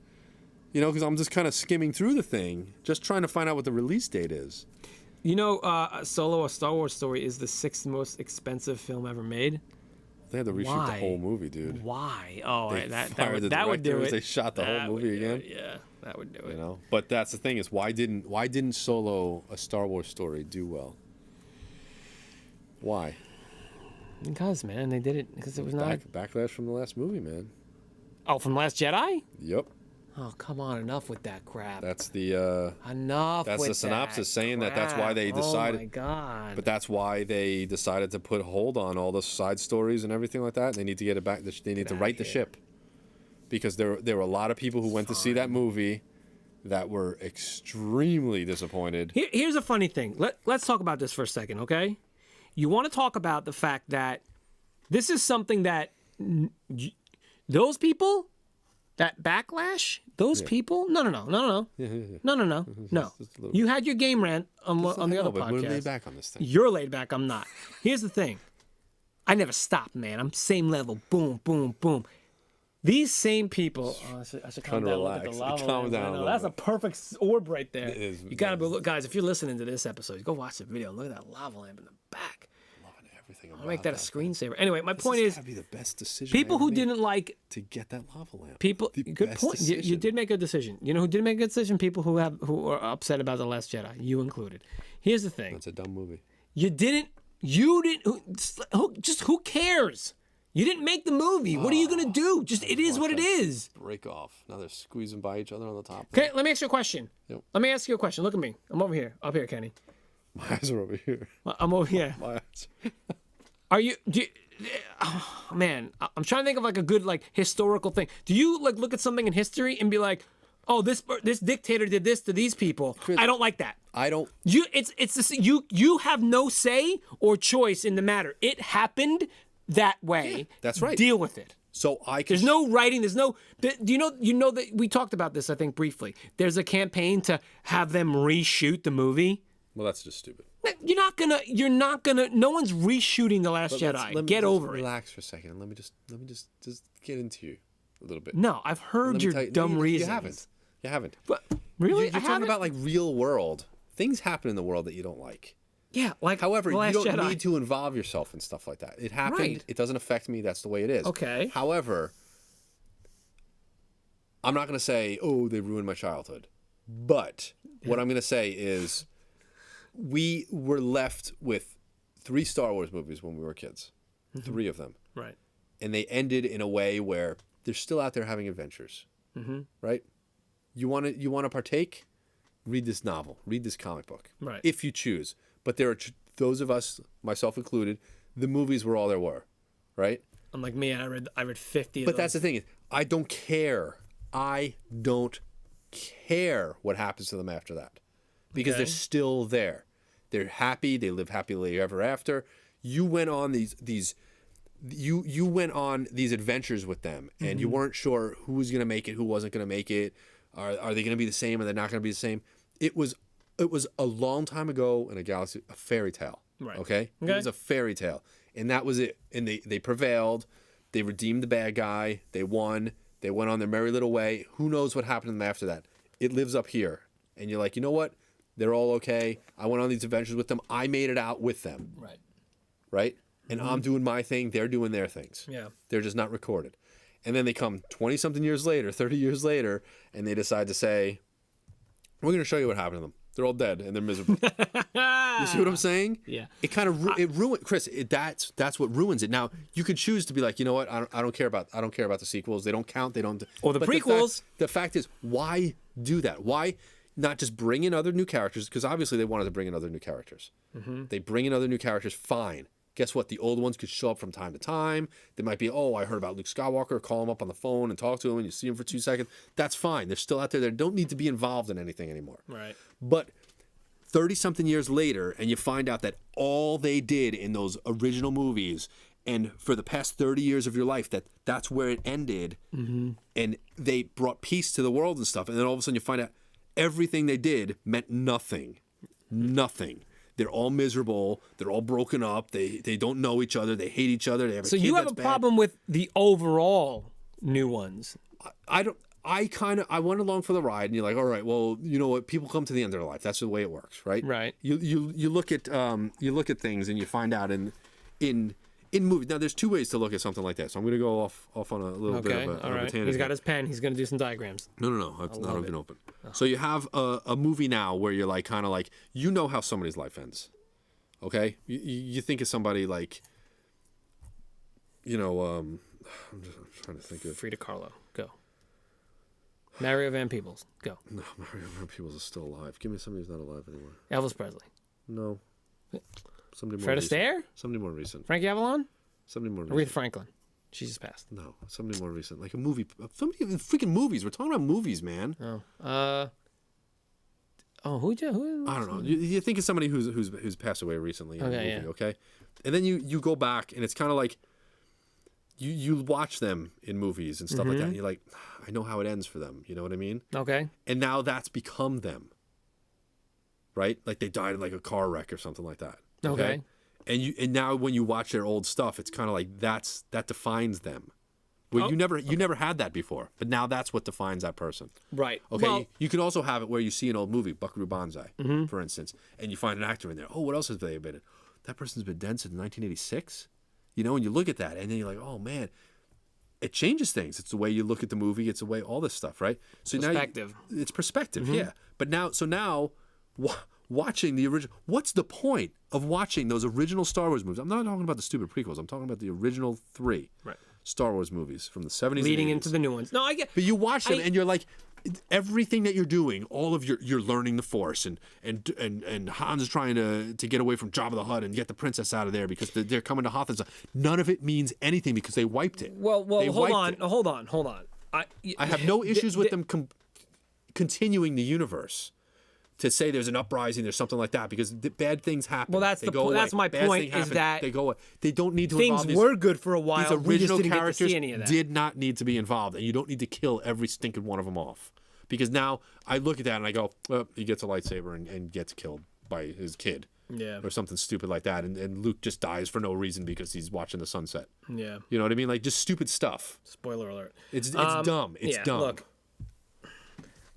A: You know, because I'm just kind of skimming through the thing, just trying to find out what the release date is.
B: You know, Solo, a Star Wars story is the 6th most expensive film ever made.
A: They had to reshoot the whole movie, dude.
B: Why? Oh,
A: that
B: would do it.
A: They shot the whole movie again.
B: Yeah, that would do it.
A: You know, but that's the thing is why didn't Solo, a Star Wars story, do well? Why?
B: Because man, they did it because it was not
A: backlash from the last movie, man.
B: Oh, from Last Jedi?
A: Yep.
B: Oh, come on! Enough with that crap.
A: That's the
B: enough.
A: That's the synopsis saying that's why they decided.
B: Oh my god!
A: But that's why they decided to put a hold on all the side stories and everything like that. They need to get it back. They need to right the ship, because there were a lot of people who went to see that movie that were extremely disappointed.
B: Here's a funny thing. Let's talk about this for a second, okay? You want to talk about the fact that this is something that those people. That backlash, those people, no. You had your game rant on the other podcast.
A: We're laid back on this thing.
B: You're laid back. I'm not. Here's the thing. I never stop, man. I'm same level. Boom, boom, boom. These same people. Oh, I should calm down. Look at the lava.
A: Calm down.
B: That's a perfect orb right there.
A: It is.
B: You gotta be, guys. If you're listening to this episode, go watch the video. Look at that lava lamp in the back. I'll make that a screensaver. Anyway, my point is,
A: be the best decision
B: people who didn't like
A: to get that lava lamp.
B: Good point. You did make a decision. You know who did make a decision? People who are upset about The Last Jedi, you included. Here's the thing.
A: That's a dumb movie.
B: You didn't. Who cares? You didn't make the movie. What are you gonna do? It is what it is.
A: Break off. Now they're squeezing by each other on the top.
B: Okay, let me ask you a question.
A: Yep.
B: Let me ask you a question. Look at me. I'm over here. Up here, Kenny.
A: My eyes are over here.
B: I'm over here.
A: My eyes.
B: Man, I'm trying to think of like a good like historical thing. Do you like look at something in history and be like, oh, this dictator did this to these people? Chris, I don't like that.
A: I don't.
B: You have no say or choice in the matter. It happened that way.
A: Yeah, that's right.
B: Deal with it.
A: So
B: there's no writing. There's no. Do you know that we talked about this? I think briefly. There's a campaign to have them reshoot the movie.
A: Well, that's just stupid.
B: You're not gonna. No one's reshooting The Last Jedi. Get over it.
A: Relax for a second. Let me just get into you a little bit.
B: No, I've heard your dumb reasons.
A: You haven't.
B: But really,
A: you're talking about like real world things happen in the world that you don't like.
B: Yeah, like
A: however,
B: The Last
A: you don't
B: Jedi.
A: need to involve yourself in stuff like that. It happened. Right. It doesn't affect me. That's the way it is.
B: Okay.
A: However, I'm not gonna say, oh, they ruined my childhood. But what I'm gonna say is, we were left with 3 Star Wars movies when we were kids. 3 of them.
B: Right.
A: And they ended in a way where they're still out there having adventures. Right? You want to partake? Read this novel. Read this comic book.
B: Right.
A: If you choose. But there are those of us, myself included, the movies were all there were. Right?
B: Unlike me, I read 50 of
A: But that's the thing. I don't care. I don't care what happens to them after that. Because they're still there. They're happy. They live happily ever after. You went on these you went on these adventures with them, and you weren't sure who was going to make it, who wasn't going to make it. Are they going to be the same? Are they not going to be the same? It was a long time ago in a galaxy, a fairy tale.
B: Right.
A: Okay? It was a fairy tale. And that was it. And they prevailed. They redeemed the bad guy. They won. They went on their merry little way. Who knows what happened to them after that? It lives up here. And you're like, you know what? They're all okay. I went on these adventures with them. I made it out with them.
B: Right.
A: Right? And I'm doing my thing. They're doing their things.
B: Yeah.
A: They're just not recorded. And then they come 20-something years later, 30 years later, and they decide to say, we're going to show you what happened to them. They're all dead and they're miserable. You see what I'm saying?
B: Yeah.
A: It kind of it ruined Chris. That's what ruins it. Now you could choose to be like, you know what? I don't care about the sequels. They don't count. They don't.
B: Or the prequels.
A: The fact is, why do that? Why not just bring in other new characters? Because obviously they wanted to bring in other new characters. Mm-hmm. They bring in other new characters. Fine. Guess what? The old ones could show up from time to time. They might be, oh, I heard about Luke Skywalker. Call him up on the phone and talk to him, and you see him for 2 seconds. That's fine. They're still out there. They don't need to be involved in anything anymore.
B: Right.
A: But 30-something years later, and you find out that all they did in those original movies, and for the past 30 years of your life, that's where it ended, and they brought peace to the world and stuff, and then all of a sudden you find out everything they did meant nothing. Nothing. They're all miserable. They're all broken up. They don't know each other. They hate each other. They have a
B: so
A: kid
B: you have
A: that's
B: a
A: bad.
B: problem with the overall new ones?
A: I don't. I went along for the ride, and you're like, all right, well, you know what? People come to the end of their life. That's the way it works, right?
B: Right.
A: You look at things, and you find out in movies. Now, there's 2 ways to look at something like that. So I'm going to go off on a little bit of a tangent.
B: He's got his pen. He's going to do some diagrams.
A: No. It's not even open. So you have a movie now where you're like, kind of like, you know how somebody's life ends. Okay? You think of somebody like, I'm just trying to think of...
B: Frida Kahlo. Go. Mario Van Peebles. Go.
A: No, Mario Van Peebles is still alive. Give me somebody who's not alive anymore.
B: Elvis Presley.
A: No. Somebody more
B: Fred
A: recent.
B: Astaire?
A: Somebody more recent.
B: Frankie Avalon?
A: Somebody more
B: Aretha
A: recent.
B: Franklin. She just passed.
A: No, somebody more recent. Like a movie. Somebody in freaking movies. We're talking about movies, man.
B: Who?
A: I don't know. You think of somebody who's passed away recently in a movie,
B: yeah.
A: okay? And then you go back, and it's kind of like you watch them in movies and stuff like that, and you're like, I know how it ends for them. You know what I mean?
B: Okay.
A: And now that's become them, right? Like they died in like a car wreck or something like that.
B: Okay.
A: And now when you watch their old stuff, it's kind of like that defines them. Well, you never had that before, but now that's what defines that person.
B: Right.
A: Okay.
B: Well,
A: you can also have it where you see an old movie, Buckaroo Banzai, for instance, and you find an actor in there. Oh, what else has they been in? That person's been dead since 1986. And you look at that, and then you're like, oh man, it changes things. It's the way you look at the movie. It's the way all this stuff, right? So
B: perspective.
A: Now it's perspective, yeah. But now, watching the original, what's the point of watching those original Star Wars movies? I'm not talking about the stupid prequels. I'm talking about the original 3 Star Wars movies from the 70s
B: leading
A: and 80s.
B: into the new ones. No, I get.
A: But you watch them and you're like, everything that you're doing, all of you're learning the Force, and Hans is trying to get away from Jabba the Hutt and get the princess out of there because they're coming to Hoth and stuff. None of it means anything because they wiped it.
B: Well, hold on.
A: I have no issues with them continuing the universe. To say there's an uprising, there's something like that, because bad things happen.
B: Well, that's my point. Is that
A: they go away. They don't need to
B: things
A: involve
B: were good for a while.
A: These original
B: we just didn't
A: characters
B: get to see any of that.
A: did not need to be involved, and you don't need to kill every stinking one of them off. Because now I look at that and I go, he gets a lightsaber and gets killed by his kid, or something stupid like that, and Luke just dies for no reason because he's watching the sunset.
B: Yeah,
A: you know what I mean? Like just stupid stuff.
B: Spoiler alert.
A: It's dumb. It's dumb.
B: Look,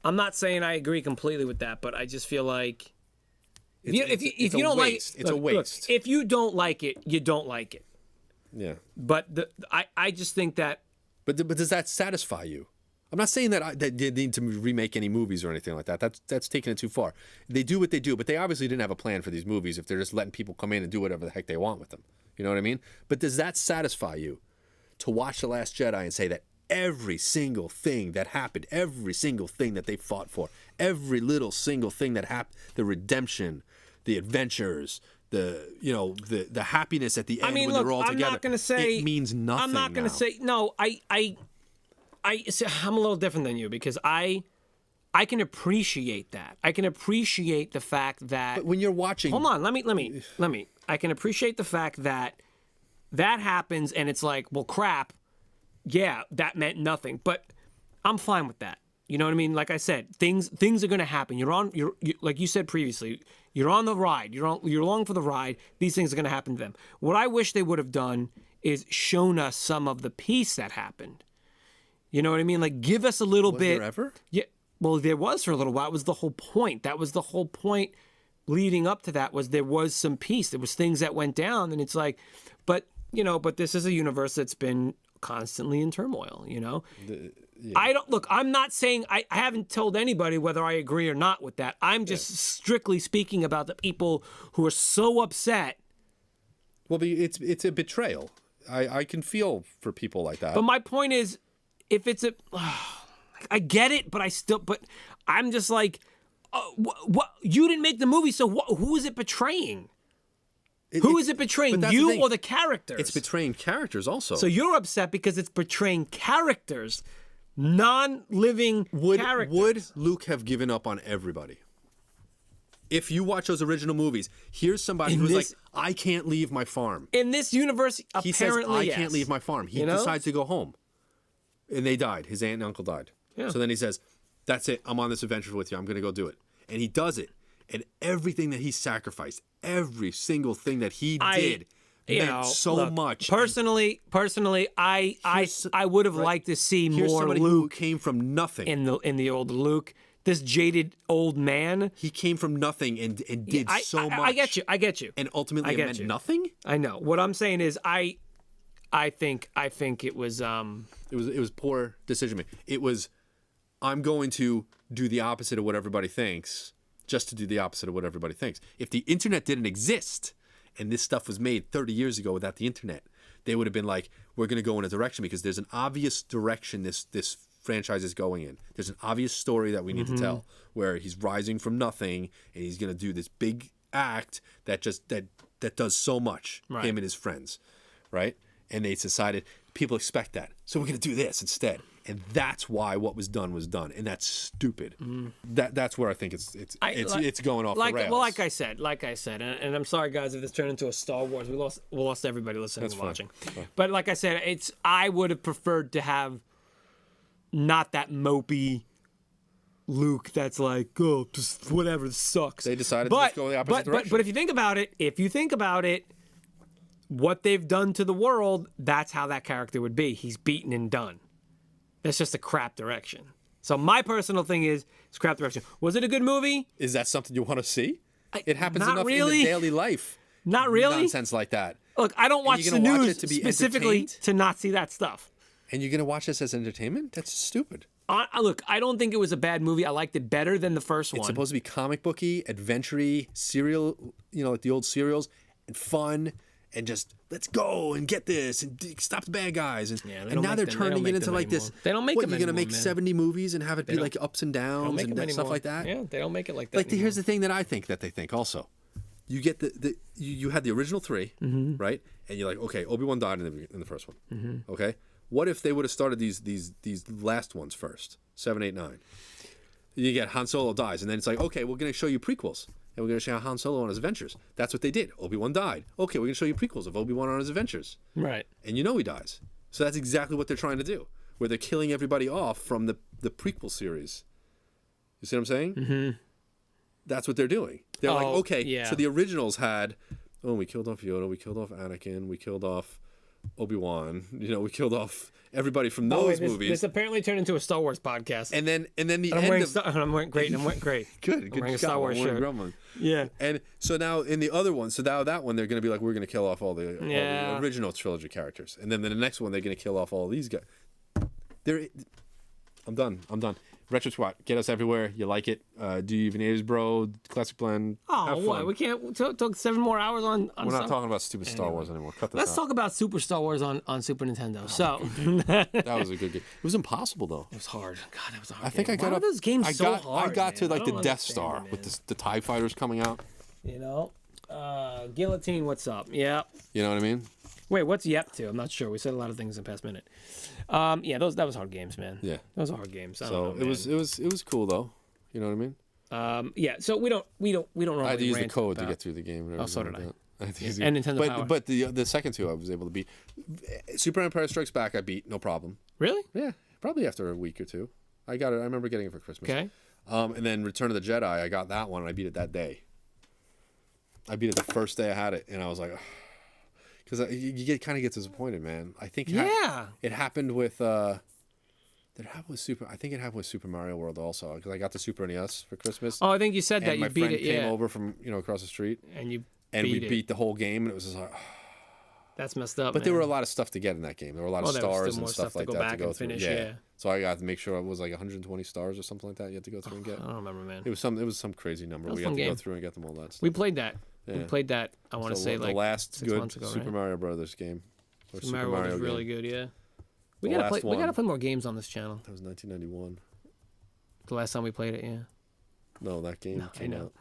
B: I'm not saying I agree completely with that, but I just feel like if you don't like it,
A: it's a waste.
B: Look, if you don't like it, you don't like it.
A: Yeah.
B: But I just think that.
A: But does that satisfy you? I'm not saying that they need to remake any movies or anything like that. That's taking it too far. They do what they do, but they obviously didn't have a plan for these movies if they're just letting people come in and do whatever the heck they want with them. You know what I mean? But does that satisfy you to watch The Last Jedi and say that every single thing that happened, every single thing that they fought for, every little single thing that happened, the redemption, the adventures, the happiness at the end when they're all together,
B: I'm not going to say
A: it means nothing.
B: I'm not going to say no. I'm a little different than you because I can appreciate that. I can appreciate the fact that.
A: But when you're watching,
B: hold on. Let me. I can appreciate the fact that happens and it's like, well, crap. Yeah, that meant nothing. But I'm fine with that. You know what I mean? Like I said, things are going to happen. You're like you said previously, you're on the ride. You're along for the ride. These things are going to happen to them. What I wish they would have done is shown us some of the peace that happened. You know what I mean? Like, give us a little bit.
A: Was there ever?
B: Yeah. Well, there was for a little while. That was the whole point. That was the whole point leading up to that, was there was some peace. There was things that went down, and it's like, but this is a universe that's been constantly in turmoil, Yeah. I'm not saying, I haven't told anybody whether I agree or not with that. I'm just strictly speaking about the people who are so upset.
A: Well, it's a betrayal. I can feel for people like that.
B: But my point is, if it's I get it, but I'm just like, what? You didn't make the movie, so who is it betraying? Who is it betraying? You or the characters?
A: It's betraying characters also.
B: So you're upset because it's betraying characters, non-living characters.
A: Would Luke have given up on everybody? If you watch those original movies, here's somebody who's like, I can't leave my farm.
B: In this universe,
A: he
B: apparently,
A: says, I can't leave my farm. He decides to go home. And they died. His aunt and uncle died. Yeah. So then he says, that's it. I'm on this adventure with you. I'm going to go do it. And he does it. And everything that he sacrificed, every single thing that he did meant so much.
B: Personally, I would have liked to see more Luke.
A: Who came from nothing.
B: In the old Luke. This jaded old man.
A: He came from nothing and did so much.
B: I get you.
A: And ultimately it meant nothing?
B: I know. What I'm saying is I think it was
A: It was poor decision making. It was, I'm going to do the opposite of what everybody thinks, just to do the opposite of what everybody thinks. If the internet didn't exist and this stuff was made 30 years ago without the internet, they would have been like, we're going to go in a direction because there's an obvious direction this franchise is going in. There's an obvious story that we need to tell where he's rising from nothing and he's going to do this big act that does so much, him and his friends, right? And they decided people expect that, so we're going to do this instead. And that's why what was done, and that's stupid. That's where I think it's going off the rails.
B: Well, like I said, and I'm sorry, guys, if this turned into a Star Wars. We lost everybody listening and watching. But like I said, I would have preferred to have not that mopey Luke that's like, oh, just whatever, this sucks.
A: They decided to just go the opposite direction.
B: But if you think about it, what they've done to the world, that's how that character would be. He's beaten and done. That's just a crap direction. So my personal thing is, it's crap direction. Was it a good movie?
A: Is that something you want to see? It happens enough in the daily life.
B: Not really.
A: Nonsense like that.
B: Look, I don't watch the news specifically to not see that stuff.
A: And you're going to watch this as entertainment? That's stupid.
B: Look, I don't think it was a bad movie. I liked it better than the first one.
A: It's supposed to be comic booky, adventure-y, serial, like the old serials, and fun. And just, let's go and get this and stop the bad guys. And now they're turning it into like this.
B: They don't make them
A: anymore. You're going to make 70 movies and have it be like ups and downs and stuff like that?
B: Yeah, they don't make it like that.
A: Like, here's the thing that I think that they think also. You get you had the original three, right? And you're like, okay, Obi-Wan died in the first one. Okay? What if they would have started these last ones first? 7, 8, 9. You get Han Solo dies, and then it's like, okay, we're going to show you prequels. And we're going to show Han Solo on his adventures. That's what they did. Obi-Wan died. Okay, we're going to show you prequels of Obi-Wan on his adventures.
B: Right.
A: And he dies. So that's exactly what they're trying to do, where they're killing everybody off from the prequel series. You see what I'm saying? Mm-hmm. That's what they're doing. They're like, okay, so the originals had, we killed off Yoda, we killed off Anakin, we killed off Obi-Wan, we killed off everybody from those movies.
B: This apparently turned into a Star Wars podcast.
A: And then the
B: I'm wearing great.
A: Good
B: wearing a Star Wars shirt. Yeah.
A: And so now in the other one, that one they're going to be like, we're going to kill off all the original trilogy characters, and then the next one they're going to kill off all these guys. I'm done. Retro Squad, get us everywhere. You like it? Do you even age, bro? Classic blend.
B: Oh, what? We can't talk 7 more hours on
A: We're not talking about stupid Star Wars anymore. Cut this
B: Let's talk about Super Star Wars on Super Nintendo.
A: That was a good game. It was impossible though.
B: It was hard. God, it was a hard.
A: I think
B: game.
A: I got up.
B: Those games so hard.
A: I got to like the Death Star with the TIE fighters coming out.
B: Guillotine. What's up? Yeah.
A: You know what I mean?
B: Wait, what's yep to? I'm not sure. We said a lot of things in the past minute. That was hard games, man.
A: Yeah,
B: those are hard games.
A: It was cool though. You know what I mean?
B: So we don't really.
A: I had to use the code to get through the game.
B: Oh, so did I.
A: And
B: Nintendo Power.
A: But the second two I was able to beat. Super Empire Strikes Back I beat, no problem.
B: Really?
A: Yeah, probably after a week or two. I got it. I remember getting it for Christmas.
B: Okay.
A: And then Return of the Jedi, I got that one, and I beat it that day. I beat it the first day I had it, and I was like, because you kind of get disappointed, man. I think it happened with. Did it happen with Super? I think it happened with Super Mario World also, because I got the Super NES for Christmas.
B: Oh, I think you said that you beat it.
A: My friend came over from across the street,
B: and
A: we beat the whole game, and it was just like.
B: That's messed up.
A: But there were a lot of stuff to get in that game. There were a lot of stars and stuff like that to go through.
B: Finish, yeah.
A: So I got to make sure it was like 120 stars or something like that. You had to go through and get.
B: I don't remember, man.
A: It was some crazy number. We had to go through and get them all that stuff.
B: We played that. Yeah. We played that. I want to say like
A: the last
B: 6 months ago,
A: Super Mario Brothers game.
B: Or Super Mario was really good. Yeah. We gotta play more games on this channel.
A: That was 1991.
B: The last time we played it, yeah.
A: No, that game came out.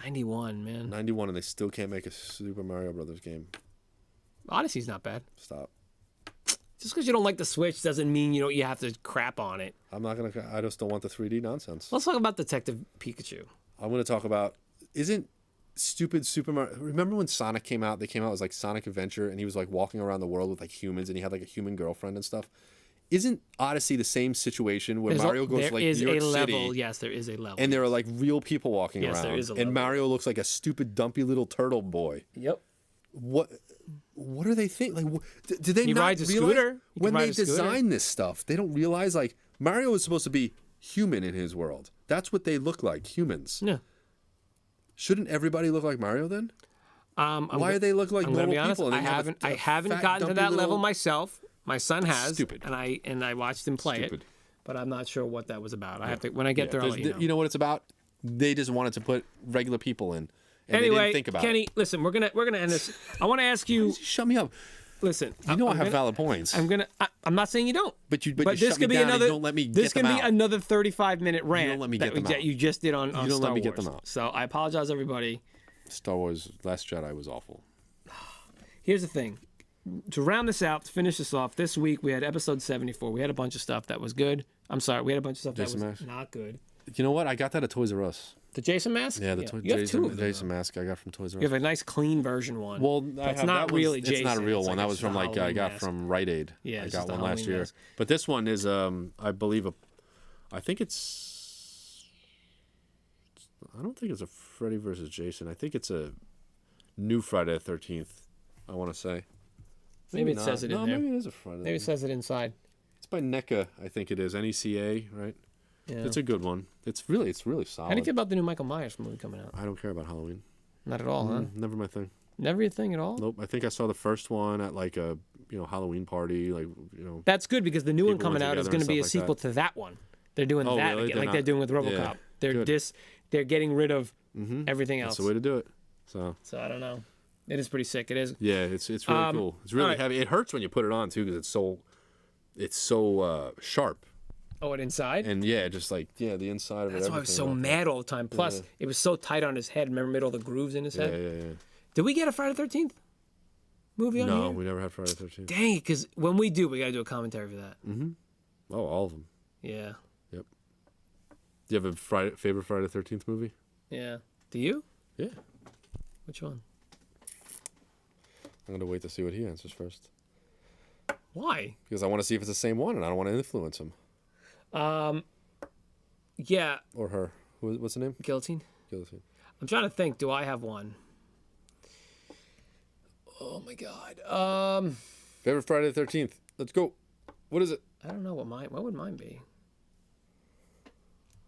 B: 91, man.
A: 91, and they still can't make a Super Mario Brothers game.
B: Odyssey's not bad.
A: Stop.
B: Just because you don't like the Switch doesn't mean you have to crap on it.
A: I just don't want the 3D nonsense.
B: Let's talk about Detective Pikachu.
A: I'm gonna talk about stupid Super Mario. Remember when Sonic came out? They came out as like Sonic Adventure, and he was like walking around the world with like humans, and he had like a human girlfriend and stuff. Isn't Odyssey the same situation where Mario goes to like New York City?
B: Yes, there is a level.
A: And there are like real people walking around.
B: Yes, there is a level.
A: And Mario looks like a stupid, dumpy little turtle boy.
B: Yep.
A: What do they think? Like, did they not
B: rides a
A: realize
B: scooter.
A: when they design this stuff? They don't realize like Mario is supposed to be human in his world. That's what they look like, humans.
B: Yeah.
A: Shouldn't everybody look like Mario then? Why do they look like normal people?
B: I haven't gotten to that level myself. My son has.
A: Stupid.
B: And I watched him play it, but I'm not sure what that was about. I have to when I get there. I'll let you know.
A: You know what it's about? They just wanted to put regular people in. And
B: anyway,
A: they didn't think about
B: Kenny, listen, we're gonna end this. I want to ask you.
A: Shut me up.
B: Listen,
A: I have valid points.
B: I'm not saying you don't.
A: But
B: this could be another.
A: Don't let me get
B: this
A: them
B: could
A: out.
B: be another 35-minute rant.
A: You don't let me get them out.
B: That you just did on Star Wars.
A: You don't let me get them out.
B: So I apologize, everybody.
A: Star Wars Last Jedi was awful.
B: Here's the thing. To round this out, to finish this off, this week we had episode 74. We had a bunch of stuff that was good. I'm sorry, we had a bunch of stuff that was not good.
A: You know what? I got that at Toys R Us.
B: The Jason mask?
A: Yeah, Jason mask I got from Toys R Us.
B: You have a nice clean version one.
A: Well,
B: it's not really Jason.
A: It's not a real one. That was from I got from Rite Aid.
B: Yeah,
A: I got one last year. Mask. But this one is I believe I think it's I don't think it's a Freddy versus Jason. I think it's a new Friday the 13th, I want to say.
B: Maybe it says it in there.
A: Maybe it is a Friday.
B: Maybe it says it inside.
A: It's by NECA, I think it is. NECA, right? Yeah. It's a good one. It's really solid.
B: How do you feel about the new Michael Myers movie coming out?
A: I don't care about Halloween.
B: Not at all, huh?
A: Never my thing.
B: Never your thing at all?
A: Nope. I think I saw the first one at like a Halloween party,
B: That's good because the new one coming out is going to be a sequel to that one. They're doing that
A: really?
B: again, they're doing with RoboCop.
A: Yeah,
B: they're getting rid of everything else.
A: That's the way to do it. So
B: I don't know. It is pretty sick. It is.
A: Yeah, it's really cool. It's really heavy. It hurts when you put it on too because it's so sharp.
B: Oh, and inside?
A: And yeah, just like the inside of it.
B: That's why I was so mad all the time. Plus, it was so tight on his head. Remember, made all the grooves in his head.
A: Yeah.
B: Did we get a Friday the 13th movie on here?
A: No, we never had Friday the 13th.
B: Dang it! Because when we do, we got to do a commentary for that.
A: Mm-hmm. Oh, all of them.
B: Yeah.
A: Yep. Do you have a favorite Friday the 13th movie?
B: Yeah. Do you?
A: Yeah.
B: Which one?
A: I'm gonna wait to see what he answers first.
B: Why?
A: Because I want to see if it's the same one, and I don't want to influence him.
B: Yeah.
A: Or her. What's the name?
B: Guillotine. I'm trying to think. Do I have one? Oh my God.
A: Favorite Friday the 13th. Let's go. What is it?
B: I don't know what would mine be.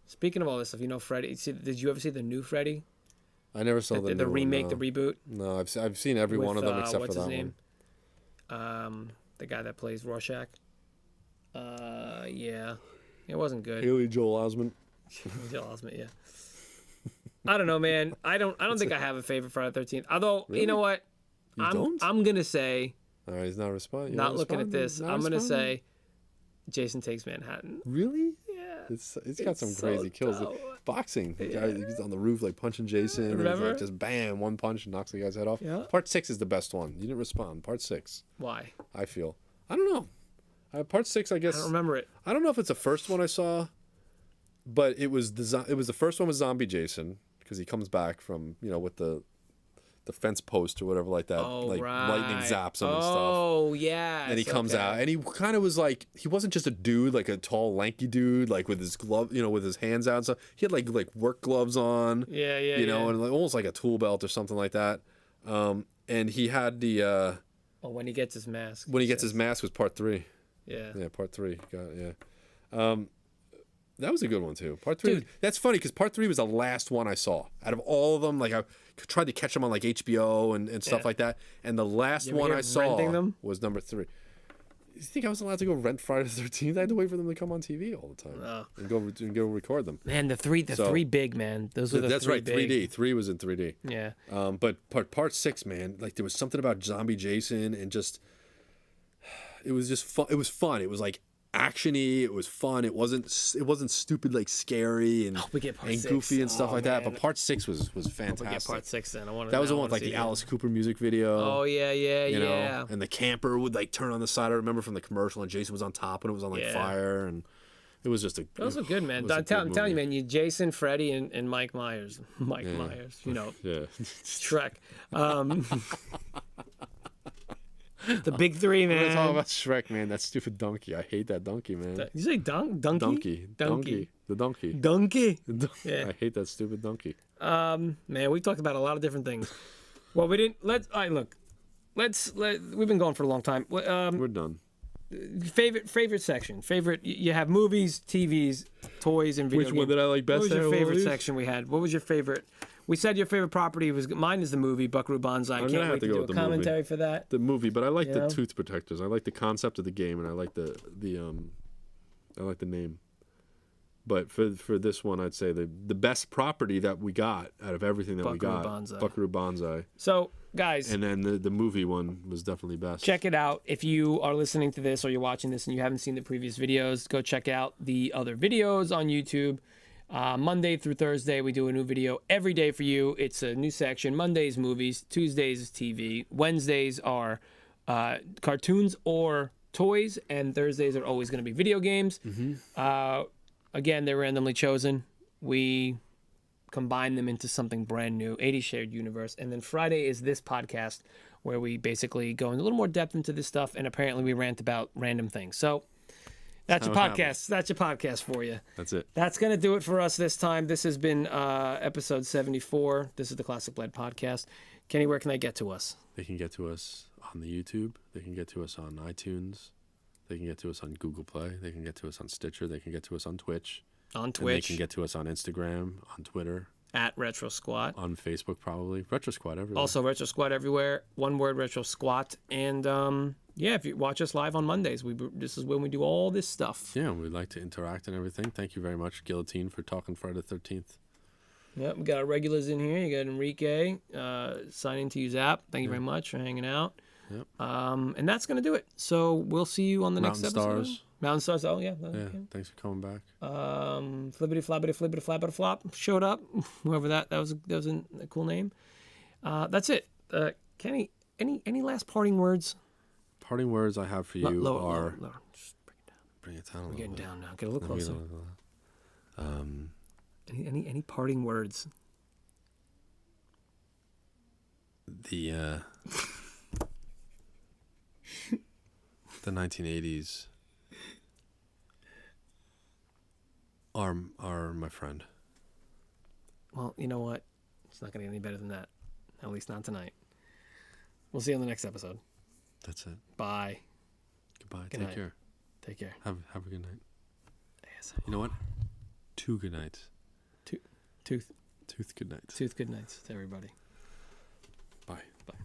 B: Speaking of all this stuff, Freddy. Did you ever see the new Freddy?
A: I never saw
B: the remake, the reboot.
A: No, I've seen every one of them except for that one.
B: What's his name? The guy that plays Rorschach. Yeah, it wasn't good.
A: Haley Joel Osment.
B: Yeah. I don't know, man. I don't think I have a favorite Friday the 13th. Although, really? You know what? I'm gonna say.
A: All right, he's not responding.
B: Not looking at this. I'm gonna say, Jason Takes Manhattan.
A: Really?
B: Yeah.
A: It's got some crazy kills. Boxing. The guy he's on the roof like punching Jason.
B: Remember?
A: And he's like, just bam, one punch and knocks the guy's head off.
B: Yeah.
A: Part 6 is the best one. You didn't respond. Part 6.
B: Why?
A: I feel. I don't know. Part 6, I guess.
B: I don't remember it.
A: I don't know if it's the first one I saw, but it was the first one with Zombie Jason because he comes back from with the fence post or whatever like that.
B: Oh,
A: like
B: right.
A: lightning zaps him and stuff.
B: Oh, yeah.
A: And he comes out, and he kind of was like, he wasn't just a dude, like a tall, lanky dude, like with his glove, with his hands out and stuff. He had like work gloves on.
B: Yeah.
A: And like, almost like a tool belt or something like that. And he had the.
B: When he gets his mask.
A: When he gets his mask was part 3.
B: Yeah.
A: Yeah, part 3. That was a good one too. Part 3. Dude. That's funny because part 3 was the last one I saw out of all of them. Like I tried to catch them on like HBO and stuff like that. And the last one I saw was number 3. You think I was allowed to go rent Friday the 13th? I had to wait for them to come on TV all the time and go record them.
B: Man, the three big, man. Those were the
A: that's
B: three
A: right.
B: big.
A: 3D. 3 was in 3D.
B: Yeah.
A: But part 6, man. Like there was something about Zombie Jason and just it was just fun. It was fun. It was like actiony. It was fun. It wasn't stupid like scary and goofy and stuff like that. But part 6 was fantastic.
B: We get part 6 then.
A: That was the one with like the Alice Cooper music video.
B: Oh yeah. You know?
A: And the camper would like turn on the side. I remember from the commercial, and Jason was on top and it was on like fire, and it was just a.
B: Those were good, man. I'm telling you, man. You Jason, Freddy, and Mike Myers. Myers.
A: Yeah.
B: Shrek. The big 3, man.
A: It's all about Shrek, man. That stupid donkey. I hate that donkey, man.
B: You say donkey?
A: Donkey. The donkey.
B: Donkey.
A: Yeah. I hate that stupid donkey.
B: Man, we talked about a lot of different things. Well, we didn't. We've been going for a long time.
A: We're done.
B: Favorite section. You have movies, TVs, toys, and video games.
A: Which one did I like best?
B: What was your favorite section we had? What was your favorite? We said your favorite property was mine. Is the movie Buckaroo Banzai?
A: I'm
B: Can't wait to do a commentary for that.
A: The movie, but I like the tooth protectors. I like the concept of the game, and I like the I like the name. But for this one, I'd say the best property that we got out of everything that we got, Buckaroo Banzai.
B: So, guys,
A: and then the movie one was definitely best.
B: Check it out. If you are listening to this or you're watching this and you haven't seen the previous videos, go check out the other videos on YouTube. Monday through Thursday, we do a new video every day for you. It's a new section. Mondays, movies. Tuesdays is TV. Wednesdays are cartoons or toys. And Thursdays are always going to be video games. Mm-hmm. Again, they're randomly chosen. We combine them into something brand new, 80 Shared Universe. And then Friday is this podcast where we basically go in a little more depth into this stuff. And apparently we rant about random things. So that's your podcast. That's your podcast for you.
A: That's it.
B: That's going to do it for us this time. This has been episode 74. This is the Classic Bled podcast. Kenny, where can they get to us?
A: They can get to us on the YouTube. They can get to us on iTunes. They can get to us on Google Play. They can get to us on Stitcher. They can get to us on Twitch.
B: On Twitch.
A: And they can get to us on Instagram, on Twitter.
B: At Retro Squat.
A: On Facebook, probably. Retro Squat everywhere.
B: Also, Retro Squat everywhere. One word, Retro Squat. And if you watch us live on Mondays, this is when we do all this stuff.
A: Yeah, we'd like to interact and everything. Thank you very much, Guillotine, for talking Friday the 13th.
B: Yep, we got our regulars in here. You got Enrique, sign into you, Zap. Thank you very much for hanging out.
A: Yep.
B: And that's going to do it. So we'll see you on the next episode.
A: Stars.
B: Mountain Stars. Oh, yeah.
A: Thanks for coming back.
B: Flippity Flappity Flop showed up. Whoever that was a cool name. That's it. Kenny, any last parting words?
A: Parting words I have for you are...
B: Lower. Just
A: bring it down a little bit.
B: We're getting down now. Get a little closer. Any parting words?
A: The 1980s are my friend.
B: Well, you know what? It's not going to get any better than that. At least not tonight. We'll see you on the next episode.
A: That's it.
B: Bye.
A: Goodbye.
B: Take
A: care.
B: Take care.
A: Have a good night. You know what? 2 good nights.
B: Tooth
A: good nights.
B: Tooth good nights to everybody.
A: Bye.
B: Bye.